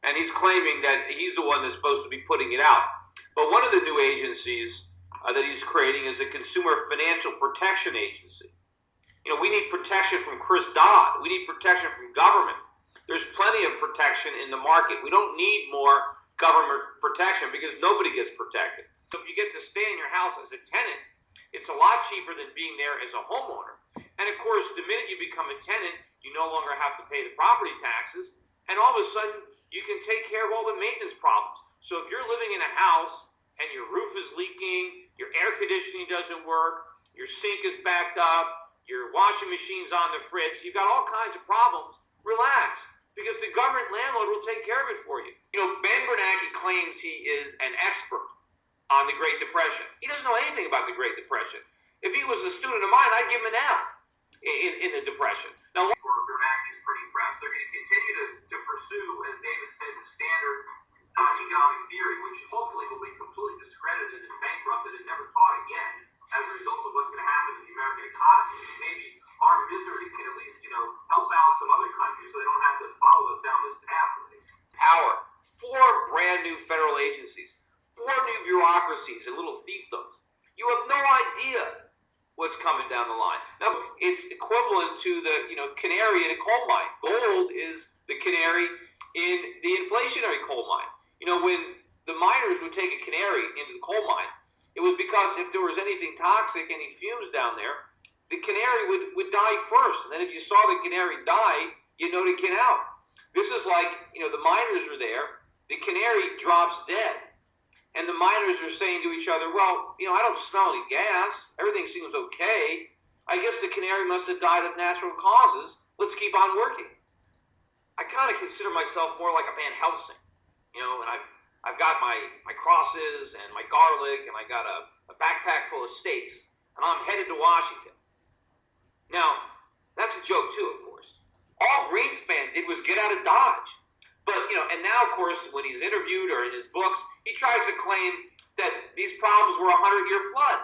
and he's claiming that he's the one that's supposed to be putting it out. But one of the new agencies that he's creating is a Consumer Financial Protection Agency. You know, we need protection from Chris Dodd. We need protection from government. There's plenty of protection in the market. We don't need more government protection because nobody gets protected. So if you get to stay in your house as a tenant, it's a lot cheaper than being there as a homeowner. And of course, the minute you become a tenant, you no longer have to pay the property taxes, and all of a sudden, you can take care of all the maintenance problems. So if you're living in a house and your roof is leaking, your air conditioning doesn't work, your sink is backed up, your washing machine's on the fritz, you've got all kinds of problems, relax, because the government landlord will take care of it for you. You know, Ben Bernanke claims he is an expert on the Great Depression. He doesn't know anything about the Great Depression. If he was a student of mine, I'd give him an F in the Depression. Now, Bernanke is pretty impressed. They're going to continue to pursue, as David said, the standard economic theory, which hopefully will be completely discredited and bankrupted and never taught again as a result of what's going to happen to the American economy. Maybe our misery can at least, help out some other countries so they don't have to follow us down this pathway. Power. 4 brand new federal agencies. 4 new bureaucracies and little fiefdoms. You have no idea what's coming down the line. Now, it's equivalent to the, canary in a coal mine. Gold is the canary in the inflationary coal mine. When the miners would take a canary into the coal mine, it was because if there was anything toxic, any fumes down there, the canary would die first. And then if you saw the canary die, you know to get out. This is like, the miners are there, the canary drops dead. And the miners are saying to each other, well, I don't smell any gas. Everything seems okay. I guess the canary must have died of natural causes. Let's keep on working. I kind of consider myself more like a Van Helsing, and I've got my crosses and my garlic, and I got a backpack full of steaks, and I'm headed to Washington. Now, that's a joke too, of course. All Greenspan did was get out of Dodge. But, and now, of course, when he's interviewed or in his books, he tries to claim that these problems were a 100-year flood.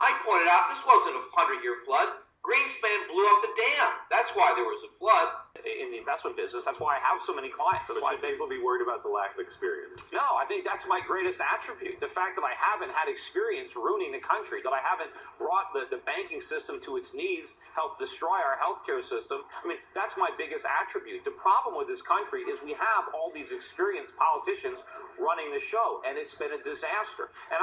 I pointed out this wasn't a 100-year flood. Greenspan blew up the dam. That's why there was a flood. In the investment business, that's why I have so many clients. So should people be worried about the lack of experience? No, I think that's my greatest attribute. The fact that I haven't had experience ruining the country, that I haven't brought the banking system to its knees, helped destroy our healthcare system. I mean, that's my biggest attribute. The problem with this country is we have all these experienced politicians running the show, and it's been a disaster. And